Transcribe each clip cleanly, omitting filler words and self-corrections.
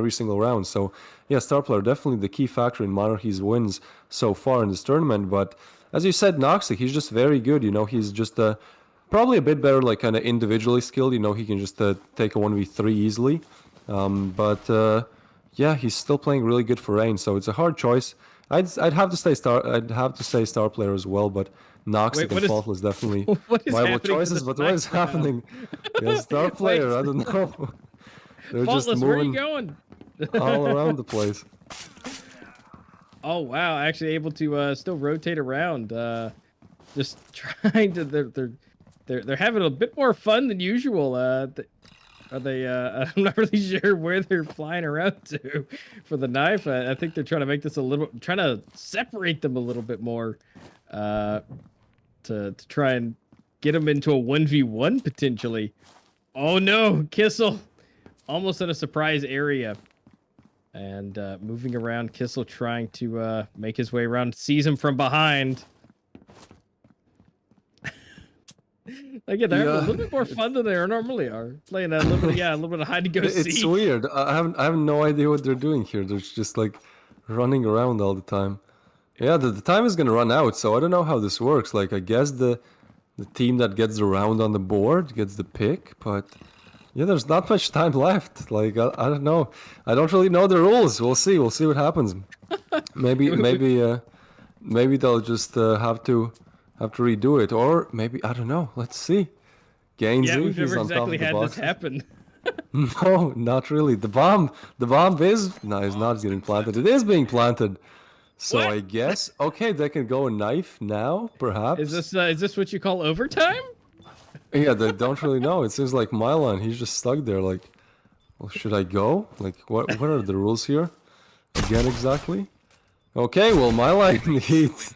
every single round. So yeah, star player definitely the key factor in Monarchy's wins so far in this tournament. But as you said, nxte, he's just very good. You know, he's just probably a bit better, like kind of individually skilled. You know, he can just take a 1v3 easily. Yeah, he's still playing really good for Rain, so it's a hard choice. I'd have to say star player as well, but nxte and Faultless definitely what is viable happening choices. But what is happening? Yeah, star player. I don't know. They're Faultless, just where are you moving going? all around the place. Oh wow, actually able to still rotate around. Just trying to they're having a bit more fun than usual. Are they? I'm not really sure where they're flying around to for the knife. I think they're trying to make this a little, trying to separate them a little bit more, to try and get them into a 1v1 potentially. Oh no, Kissel, almost in a surprise area, and moving around. Kissel trying to make his way around, sees him from behind. Again, they're having a little bit more fun than they normally are. Playing a little bit, a little bit of hide and go seek. It's weird. I have no idea what they're doing here. They're just like running around all the time. Yeah, the time is gonna run out, so I don't know how this works. Like, I guess the team that gets the round on the board gets the pick, but yeah, there's not much time left. Like, I don't know. I don't really know the rules. We'll see. We'll see what happens. Maybe they'll just have to redo it, or maybe, I don't know. Let's see. Gainsy, Yeah, we've he's never on top of exactly the had box. this happen. No, not really. The bomb is no, it's not getting planted. It is being planted. So What? I guess okay, they can go a knife now, perhaps. Is this what you call overtime? Yeah, they don't really know. It seems like Milan, he's just stuck there. Like, well, should I go? Like, what are the rules here? Again, exactly. Okay, well, Milan needs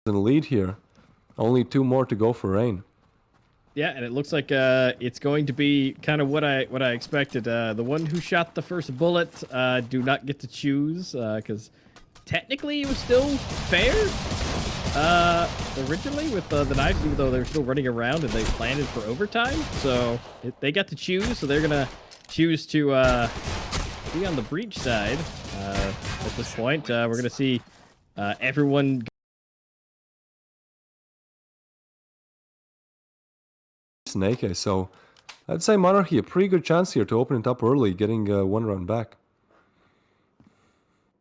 in the lead here. Only 2 more to go for Rain. Yeah, and it looks like it's going to be kind of what I expected. The one who shot the first bullet do not get to choose, because technically it was still fair originally with the knife, even though they're still running around and they planned it for overtime. So they got to choose, so they're gonna choose to be on the breach side at this point. We're gonna see everyone. Snake, so I'd say Monarchy a pretty good chance here to open it up early, getting 1 round back.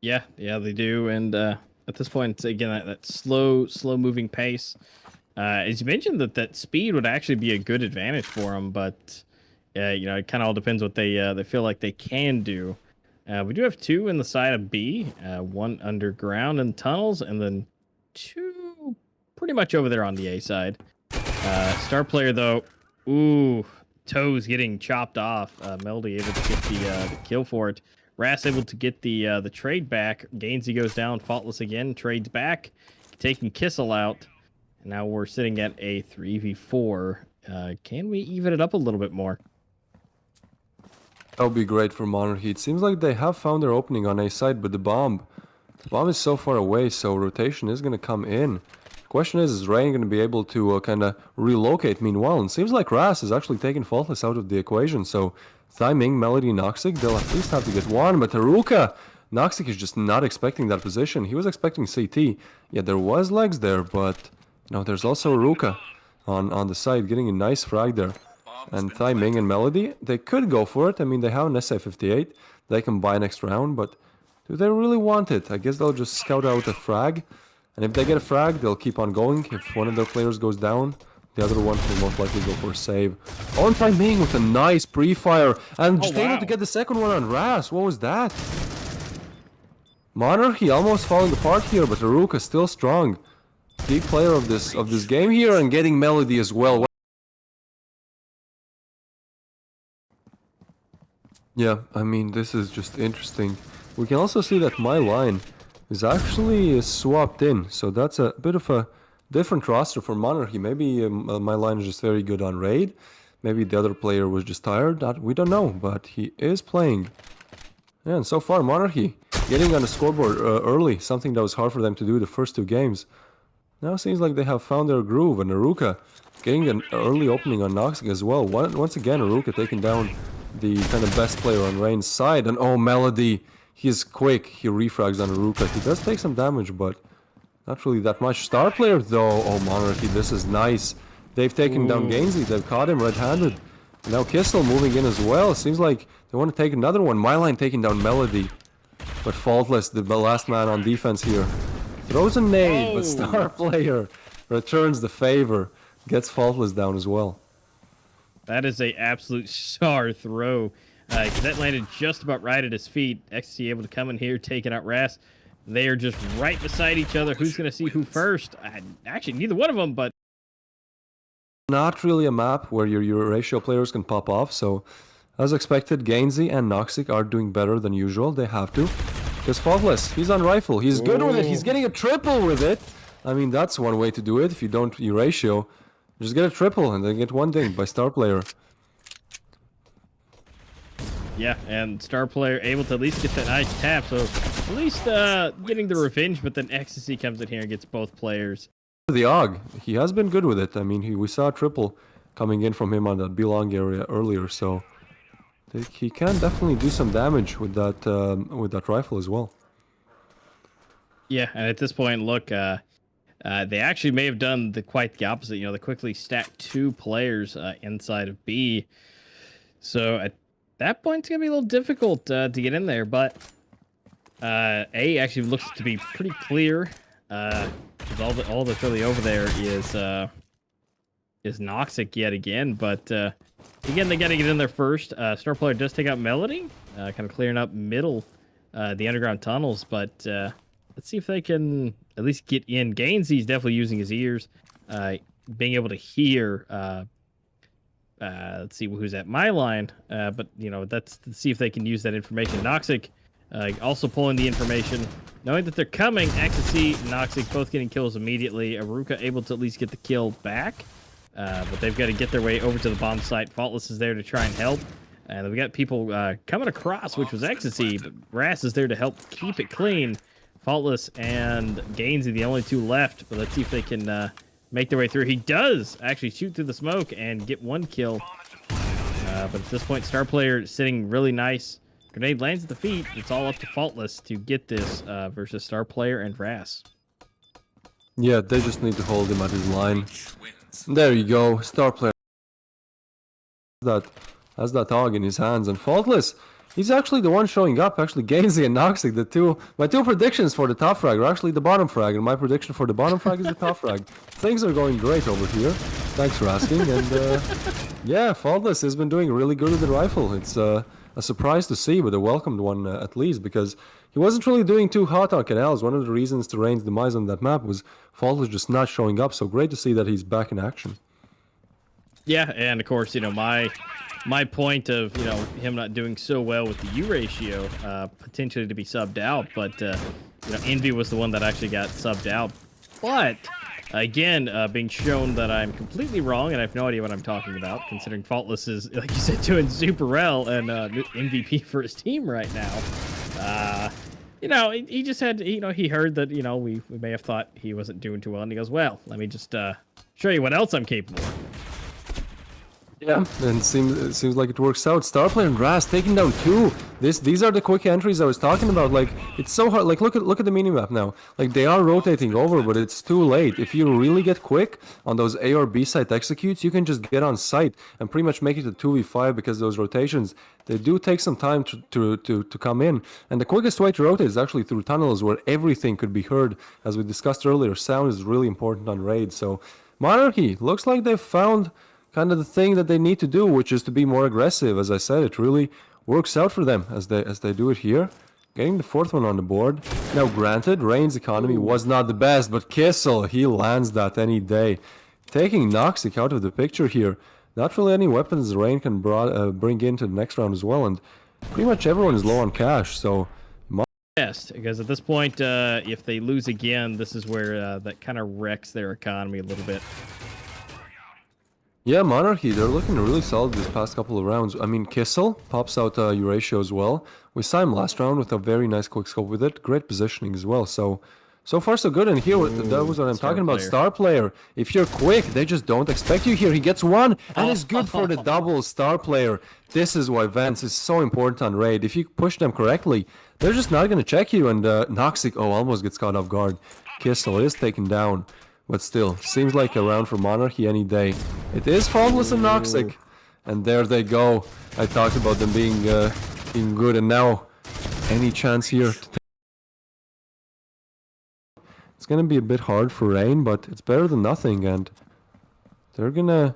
Yeah, they do, and at this point, again, that slow moving pace. As you mentioned, that speed would actually be a good advantage for them, but you know, it kind of all depends what they feel like they can do. We do have 2 in the side of B, 1 underground in tunnels, and then 2 pretty much over there on the A side. Star player though, ooh, toes getting chopped off. Melody able to get the kill for it. Ras able to get the trade back. Gainsy goes down. Faultless again. Trades back. Taking Kissel out. And now we're sitting at a 3v4. Can we even it up a little bit more? That would be great for Monarchy. It seems like they have found their opening on A side, but the bomb is so far away, so rotation is going to come in. The question is Rain going to be able to kind of relocate meanwhile? And it seems like Ras is actually taking Faultless out of the equation, so Timing, Melody, nxte, they'll at least have to get 1, but Haruka, nxte is just not expecting that position. He was expecting CT. Yeah, there was legs there, but no, there's also Haruka on the side, getting a nice frag there. And Timing and Melody, they could go for it. I mean, they have an SA-58. They can buy next round, but do they really want it? I guess they'll just scout out a frag. And if they get a frag, they'll keep on going. If one of their players goes down, the other one will most likely go for a save. On Timing with a nice pre-fire. And just able to get the second one on Ras. What was that? Monarchy almost falling apart here, but Haruka still strong. Key player of this game here, and getting Melody as well. Yeah, I mean, this is just interesting. We can also see that my line is actually swapped in, so that's a bit of a different roster for Monarchy. Maybe my line is just very good on raid. Maybe the other player was just tired. We don't know, but he is playing. Yeah, and so far Monarchy getting on the scoreboard early, something that was hard for them to do the first 2 games. Now it seems like they have found their groove, and Haruka getting an early opening on nxte as well. Once again, Haruka taking down the kind of best player on Rain's side. And oh, Melody, he's quick. He refrags on Aruka. He does take some damage, but not really that much. Star player though, oh Monarchy, this is nice. They've taken down Gainsey, they've caught him red-handed. Now Kissel moving in as well. Seems like they want to take another one. Myline taking down Melody. But Faultless, the last man on defense here. Throws a nade, but Star player returns the favor. Gets Faultless down as well. That is a absolute star throw. Because that landed just about right at his feet. nxte able to come in here, taking out Ras. They are just right beside each other. Who's going to see who first? Actually, neither one of them, but... Not really a map where your Eurasia players can pop off, so as expected, Gainsey and nxte are doing better than usual. They have to. Because Faultless, he's on rifle. He's good with it. He's getting a triple with it. I mean, that's one way to do it. If you don't Eurasia, just get a triple and then get one ding by Star player. Yeah, and Star player able to at least get that nice tap, so at least getting the revenge, but then nxte comes in here and gets both players. The AUG, he has been good with it. I mean, we saw a triple coming in from him on that Belong area earlier, so he can definitely do some damage with that rifle as well. Yeah, and at this point, look, they actually may have done quite the opposite. You know, they quickly stacked 2 players inside of B, so at that point it's gonna be a little difficult to get in there. But A actually looks to be pretty clear. Because all that's really over there is nxte yet again, but again they got to get in there first. Star player does take out Melody, kind of clearing up middle the underground tunnels, but let's see if they can at least get in. Gainsey's definitely using his ears, being able to hear. Let's see who's at my line, but you know, let's see if they can use that information. nxte also pulling the information, knowing that they're coming. nxte and nxte both getting kills immediately. Aruka able to at least get the kill back, but they've got to get their way over to the bomb site. Faultless is there to try and help, and we got people coming across, which was nxte, but Ras is there to help keep it clean. Faultless and Gainsey the only 2 left, but let's see if they can make their way through. He does actually shoot through the smoke and get 1 kill, but at this point Star player sitting really nice. Grenade lands at the feet. It's all up to Faultless to get this versus Star player and Ras. Yeah, they just need to hold him at his line. There you go. Star player has that AUG in his hands, and Faultless, he's actually the one showing up. Actually, Gainsey and nxte, my two predictions for the top frag are actually the bottom frag, and my prediction for the bottom frag is the top frag. Things are going great over here. Thanks for asking. And yeah, Faultless has been doing really good with the rifle. It's a surprise to see, but a welcomed one at least, because he wasn't really doing too hot on canals. One of the reasons to Rain's demise on that map was Faultless just not showing up, so great to see that he's back in action. Yeah, and of course, you know, my point of, you know, him not doing so well with the U ratio, potentially to be subbed out, but you know, Envy was the one that actually got subbed out. But again, being shown that I'm completely wrong, and I have no idea what I'm talking about, considering Faultless is, like you said, doing super well and MVP for his team right now. You know, he just had, you know, he heard that, you know, we may have thought he wasn't doing too well, and he goes, well, let me just show you what else I'm capable of. Yeah, and it seems like it works out. Starplayer and Ras taking down 2. These are the quick entries I was talking about. Like, it's so hard. Like, look at the minimap now. Like, they are rotating over, but it's too late. If you really get quick on those A or B site executes, you can just get on site and pretty much make it a 2v5, because those rotations, they do take some time to come in. And the quickest way to rotate is actually through tunnels where everything could be heard. As we discussed earlier, sound is really important on raids. So Monarchy looks like they've found kind of the thing that they need to do, which is to be more aggressive. As I said, it really works out for them as they do it here. Getting the 4th one on the board. Now, granted, Rain's economy was not the best, but Kissel, he lands that any day. Taking nxte out of the picture here. Not really any weapons Rain can bring into the next round as well, and pretty much everyone is low on cash, so... Yes, because at this point, if they lose again, this is where that kind of wrecks their economy a little bit. Yeah, Monarchy, they're looking really solid these past couple of rounds. I mean, Kissel pops out Eurasia as well. We saw him last round with a very nice quick scope with it. Great positioning as well. So So far, so good. And here, that was what I'm talking about. Star player. If you're quick, they just don't expect you here. He gets one, and it's good for the double. Star player. This is why Vance is so important on raid. If you push them correctly, they're just not going to check you. And Noxic, almost gets caught off guard. Kissel is taken down. But still, seems like a round for Monarchy any day. It is Faultless and Noxic. And there they go. I talked about them being good, and now any chance here to it's gonna be a bit hard for Rain, but it's better than nothing, and they're gonna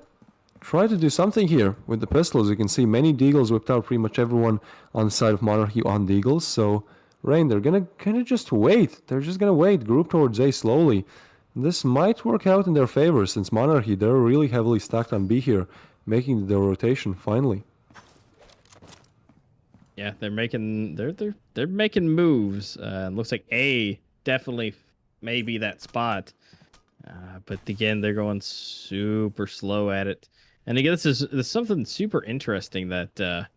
try to do something here with the pistols. You can see many deagles whipped out, pretty much everyone on the side of Monarchy on deagles. So Rain, they're gonna kind of just wait. They're just gonna wait, group towards A slowly. This might work out in their favor, since Monarchy, they're really heavily stacked on B here, making the rotation finally. Yeah, they're making moves. Looks like A definitely maybe that spot, but again they're going super slow at it. And again, this is something super interesting that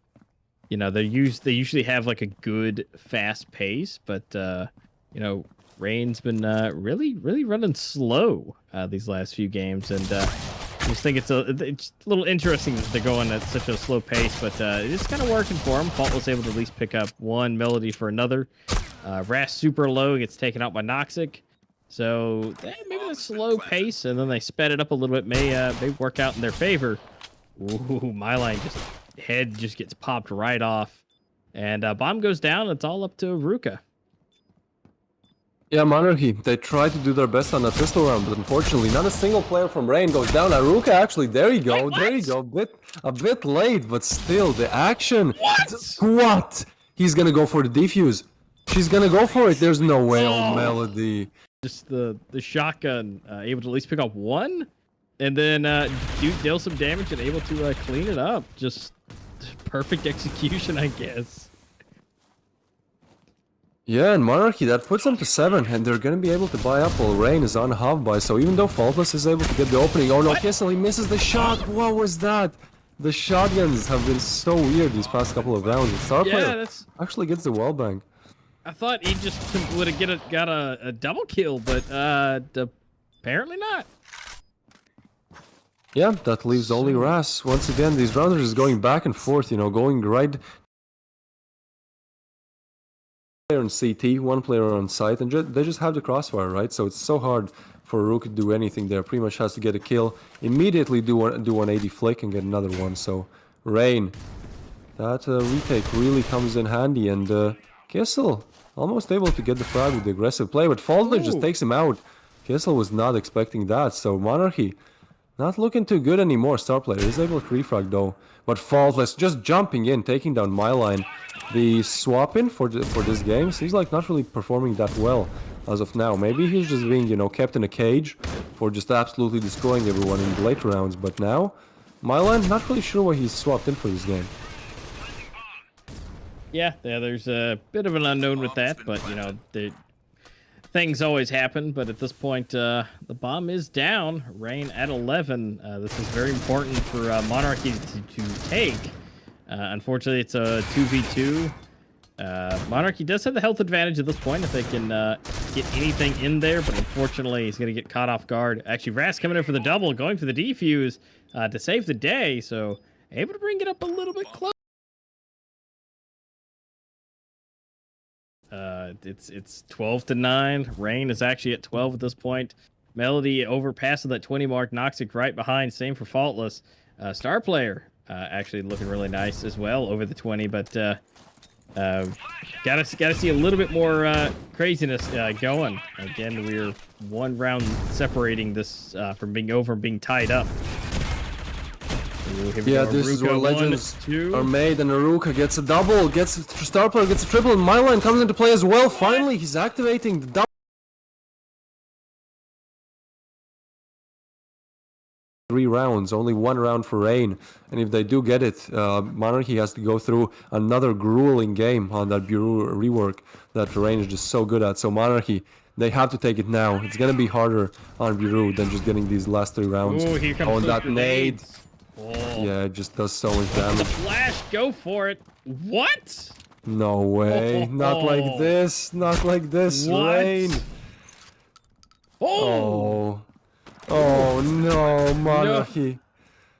you know, they usually have like a good fast pace, but you know, Rain's been really running slow these last few games, and I just think it's a little interesting that they're going at such a slow pace, but it's kind of working for him. Fault was able to at least pick up one melody for another. Ras super low, gets taken out by Noxic. So maybe the slow pace, and then they sped it up a little bit, may work out in their favor. Ooh, my line head just gets popped right off, and bomb goes down. It's all up to Ruka. Yeah, Monarchy, they try to do their best on that pistol round, but unfortunately, not a single player from Rain goes down. Aruka, actually, there you go, there you go. A bit late, but still, the action. What? He's gonna go for the defuse. She's gonna go for it. There's no way. Oh, Melody. Just the shotgun, able to at least pick up one, and then deal some damage and able to clean it up. Just perfect execution, I guess. Yeah, and Monarchy, that puts them to 7, and they're gonna be able to buy up while Rain is on half buy. So even though Faultless is able to get the opening, oh no, Kissel, he misses the shot. What was that? The shotguns have been so weird these past couple of rounds. The star player actually gets the wallbang. I thought he just would have got a double kill, but apparently not. Yeah, that leaves only Ras. Once again, these rounds are just going back and forth, you know, going right player on CT, one player on site, and they just have the crossfire, right? So it's so hard for Rook to do anything there. Pretty much has to get a kill, immediately do 180 flick and get another one. So Rain, that retake really comes in handy, and Kissel almost able to get the frag with the aggressive play, but Faultless just takes him out. Kissel was not expecting that, so Monarchy not looking too good anymore. Star player is able to refrag though, but Faultless just jumping in, taking down my line. The swap in for this game seems like not really performing that well as of now. Maybe he's just being, you know, kept in a cage for just absolutely destroying everyone in the later rounds. But now, my line, not really sure why he's swapped in for this game. Yeah, there's a bit of an unknown with that, but you know, things always happen. But at this point, the bomb is down. Rain at 11. This is very important for Monarchy to take. Unfortunately, it's a 2v2. Monarchy does have the health advantage at this point if they can get anything in there, but unfortunately, he's going to get caught off guard. Actually, Ras coming in for the double, going for the defuse to save the day, so able to bring it up a little bit close. It's 12-9. Rain is actually at 12 at this point. Melody overpassing that 20 mark. Noxic right behind. Same for Faultless. Star player actually looking really nice as well over the 20, but gotta see a little bit more craziness going. Again, we're one round separating this from being over and being tied up. Yeah, this is where legends are made, and Aruka gets a double, Star player gets a triple, and my line comes into play as well. Finally, he's activating the double. 3 rounds, only 1 round for Rain, and if they do get it, Monarchy has to go through another grueling game on that Bureau rework that Rain is just so good at. So Monarchy, they have to take it now. It's gonna be harder on Bureau than just getting these last 3 rounds. Ooh, here comes that nade. Oh. Yeah, it just does so much damage. The flash, go for it. What? No way. Not like this. Not like this, what? Rain. Oh, Oh no, no! Monarchy.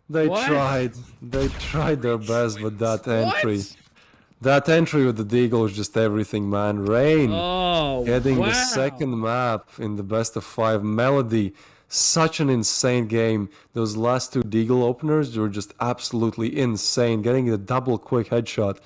They What? tried. They tried their best, but that entry. What? That entry with the Deagle was just everything, man. Rain Oh, getting the wow! second map in the best of 5. Melody, such an insane game. Those last two Deagle openers were just absolutely insane. Getting the double quick headshot